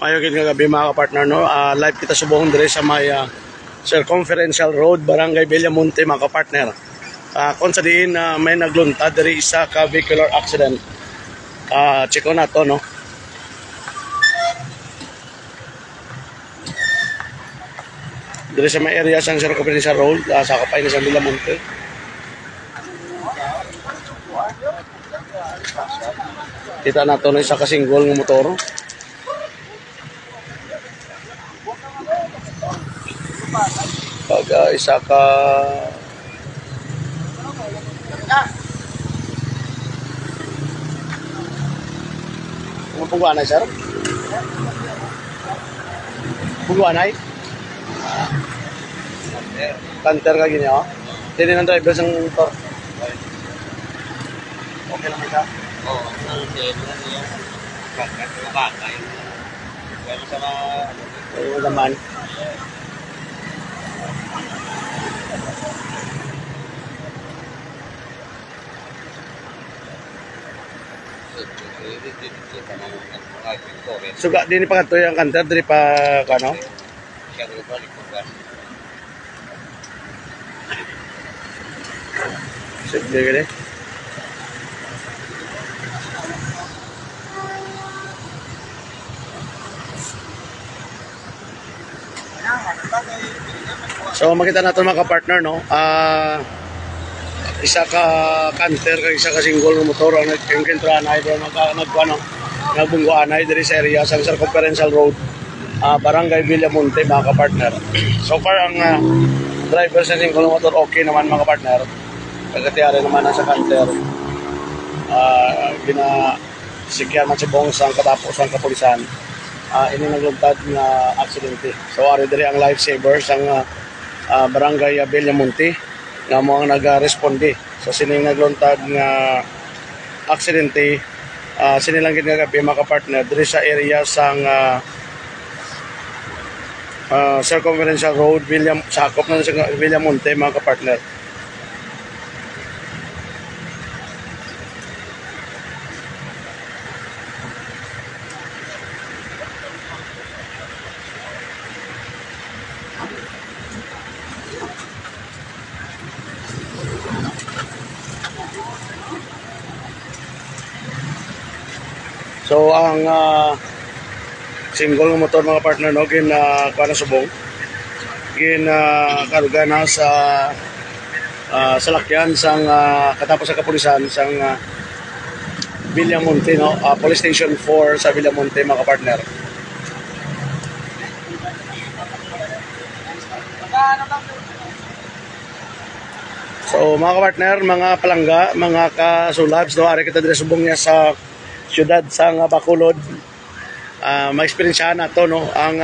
Mayogin nga gabi mga kapartner, no? Live kita subuhon dire sa may Circumferential Road, Barangay Villamonte mga kapartner. Kung sa diin may nagluntad dire isa ka vehicular accident. Check ko na to, no? Dire sa may area sang Circumferential Road, sa kapay ni sa Villamonte. Kita na to na isa kasinggol ng motor. Pag isa ka ano pungguanay, sir? Pungguanay? Kanter ka gini, oh? Hindi ng driver sang motor. Okay lang siya? Oo, Oo naman. Suga din pa kanto yung kanter diri pa kano? Sige gini. So makita natin mga ka-partner, no? Isa ka canter kag isa ka single ng motor ang nagkenkentraanay do nagbungguanay diri sa area sa Circumferential Road, Barangay Villamonte mga ka-partner. So far ang driver sa single ng motor okay naman mga ka-partner. Pagkatiyari naman sa canter sikyan man si Bong sang katapos ang kapulisan. Ini nagluntad nga aksidente. So ari diri ang lifesavers ang Barangay Villamonte nga mo ang nag-responde sa sining nagluntad nga aksidente. Sinilang gid nga gabi mga ka-partner diri sa area sang Circumferential Road, sakop na sa Villamonte mga ka-partner. So ang single motor mga partner, no, kuha subong karga na sa salakyan sang katapos sa kapulisan sang Villamonte, no, Police Station 4 sa Villamonte mga partner. So mga partner, mga palangga, mga kasulabs, no, ari kita dire subong niya sa siyudad sang Bacolod. Ma-experiensyahan nato, no, ang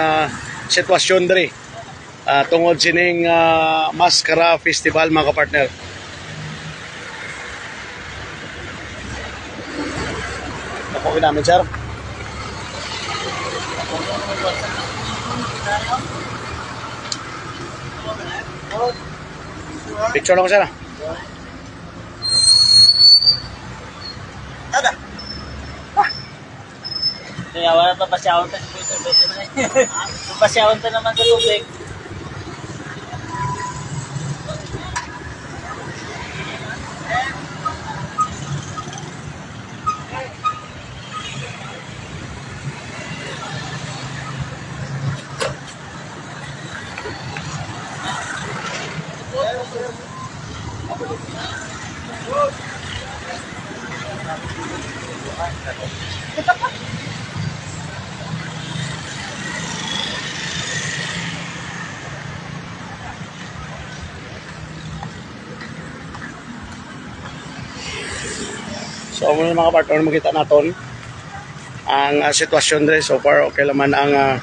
sitwasyon diri tungod sining Maskara Festival mga ka-partner. Ako namin, sir. Picture lang ko, sir. Ada. Kaya wala pa pasyawon ta sa beto na. Pasyawon ta naman sa tubig. So mga partner, makita natin ang sitwasyon dre. So far okay naman ang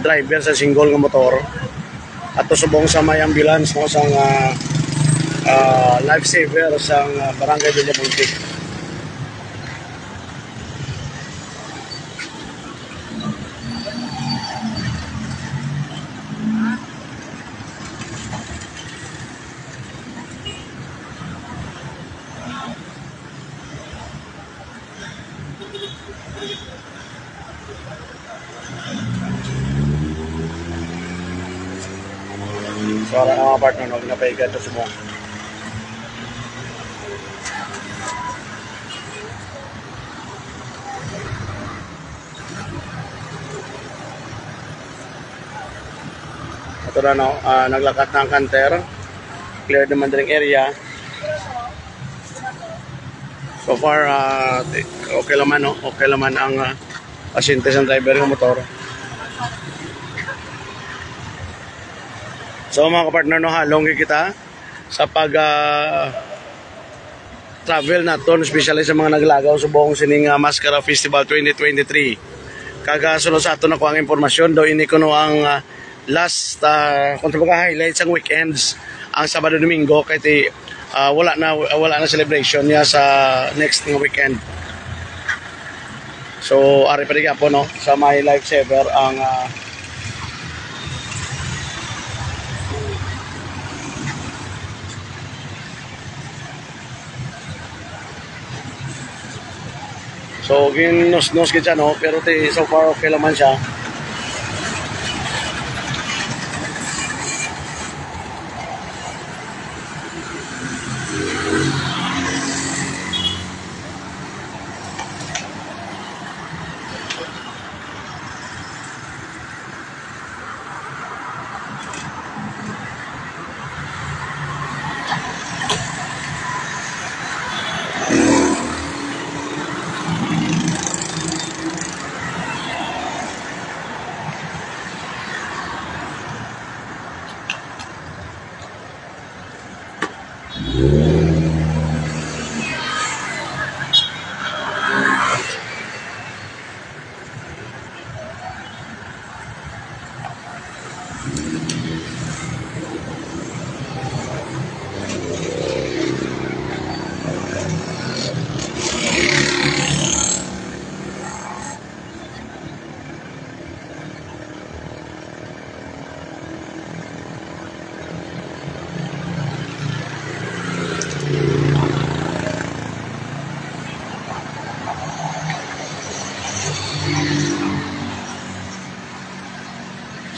driver sa single nga motor at subong sa may ambulance, no, sang lifesaver sang Barangay Villamonte. So, wala na mga partner, no? Napaigan to subong. Ito na, no? Naglakat na ang kanter. Clear naman din ang area. So far, okay naman, no? Okay naman ang pasyente sa driver ng motor. So mga kapartner, no, halong kita sa pag travel naton, especially sa mga naglagaw sa buong sining Mascara Festival 2023. Kagasunod sa ato na ko ang impormasyon, daw ini ko no ang last kung sabaga highlights ang weekends, ang Sabado Domingo, kaya wala na celebration niya sa next weekend. So ari pa rin po, no, sa my lifesaver ang so ginos-nos kita, no, pero so far okay naman siya.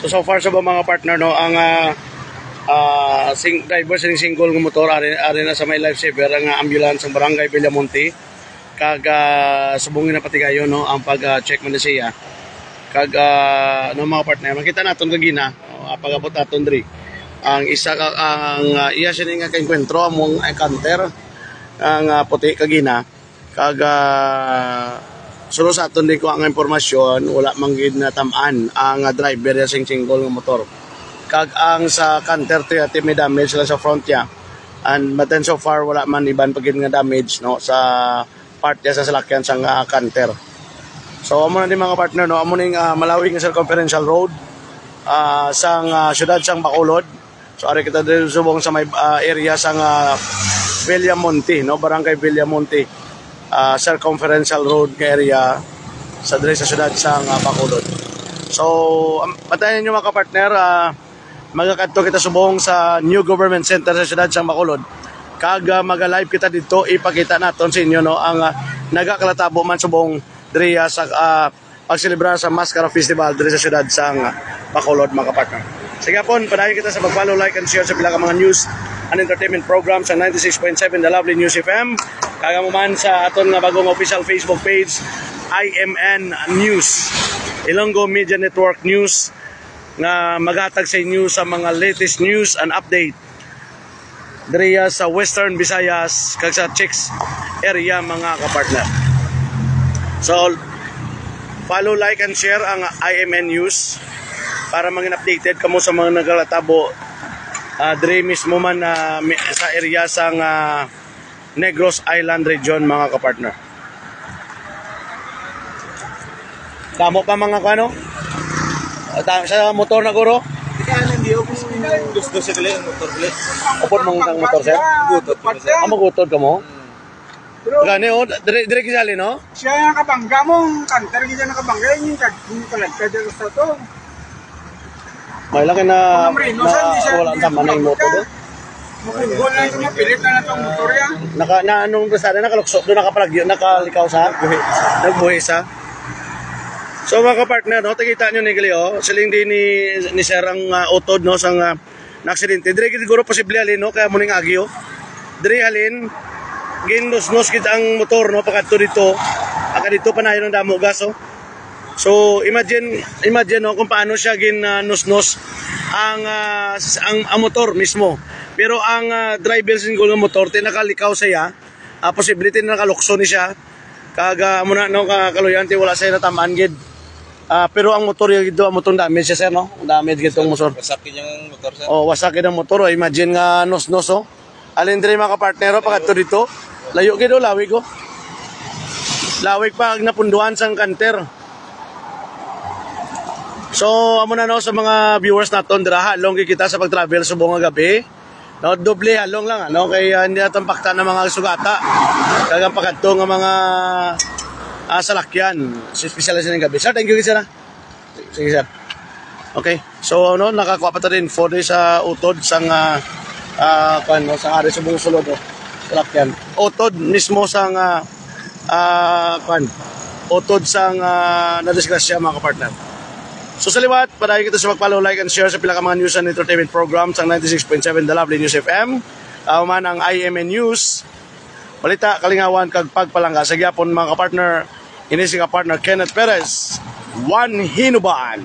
So far sa mga partner, no, ang driver sa single ng motor ari na sa may lifesaver ang ambulance ng Barangay Villamonte. Kag subungin na pati kayo, no, ang pag-check man na siya. Kag no, mga partner, makita naton kagina pag-abot naton diri. Ang isa ang iya sini nga kaenkwentro among counter ang puti kagina. Kag sunod sa aton din ko ang impormasyon, wala manggid na tamaan ang driver ya single ng motor. Kag ang sa canter to yati may damage lang sa front ya. And but then so far wala man iban pagid nga damage, no, sa part ya sa salakyan sang canter. So amo na din mga partner, no, amo ning malawig nga circumferential road sang syudad sang Bacolod. So ari kita diri subong sa may area sang Villamonte, no, Barangay Villamonte. Circumferential road area sa diri sa syudad sang Bacolod. So patayan nyo mga kapartner, magakadto kita subong sa new government center sa syudad sang Bacolod. Kag maga-live kita dito, ipakita naton sa inyo, no, ang nagakalatabo man subong diri sa pagselebrar sa Mascara Festival diri sa syudad sang Bacolod mga kapartner. Sige po, padayon kita sa mag-follow, like and share sa pila ka mga news and entertainment programs sa 96.7 The Lovely News FM. Kagamo man sa aton nga bagong official Facebook page, IMN News, Ilonggo Media Network News, nga maghatag sa inyo sa mga latest news and update diri sa Western Visayas kag sa Chicks area mga kapartner. So follow, like and share ang IMN News para maging updated kamo sa mga nagalatabo diri mismo man sa area sang Negros Island region mga kapartner. Damo pa mga kano? Sa motor na guro? Gusto siya kali ang motor kali. Upod mong ang motor sir? Gutot. Amo gutod ka mo? Gani o, dire kisali, no? Siya nakabangga mong kanter kita nakabangga yung kalagkad dito sa to. May laki na wala ang tama na yung motor do. Mapunggol na ito, mapilit na itong motor yan. Anong sana nakaluksok doon, nakapalag yun, nakalikaw sa? Nagbuhi sa? So mga kapartner, no, takita nyo ni Gali, siling din ni Serang Utod, no, sang na-aksidente. Dire siguro posible halin, no, kaya muning agyo. Dire halin, ginnos-nos kita ang motor, no, pagkato dito. Aka dito panayon ng damo gas, oh. So imagine no, kung paano siya ginnos-nos ang motor mismo. Pero ang driver siguro ng motor, tinakalikaw siya, posibility na nakalukso ni siya. Kaga muna no kakaluyante wala siya natamaan gid. Pero ang motor yung ito, ang motor damage siya, sir, no? Damage gitong motor. Wasakin yung motor, sir. Oh, wasakin ang motor. Imagine nga nos-nos, oh. Alin din mga kapartnero, pagkato dito. Layo gito, lawig, oh. Lawig pa, napunduan sang kanter. So, amo na, no, sa mga viewers naton, dira halong kita sa pag-travel sa buong gabi. No, doble halong lang, ano, kaya hindi natin pakta ng mga sugata. Kagang pagkato ng mga salakyan, specialized ng gabi. Sir, thank you, sir. Sige, sir. Okay. So, ano, nakakuha pa rin 4 days sa utod sang sa ari sa buong sulod, salakyan. Utod mismo sang utod sang nadisgrasya, mga kapartner. So, sa liwat, padayon kita sa mag-follow, like, and share sa pila ka mga news and entertainment programs ang 96.7 The Lovely News FM. Man ang IMN News. Balita, kalingawan, kag pagpalangga sa gyapon mga kapartner, inising ka partner Kenneth Perez, Juan Hinuban.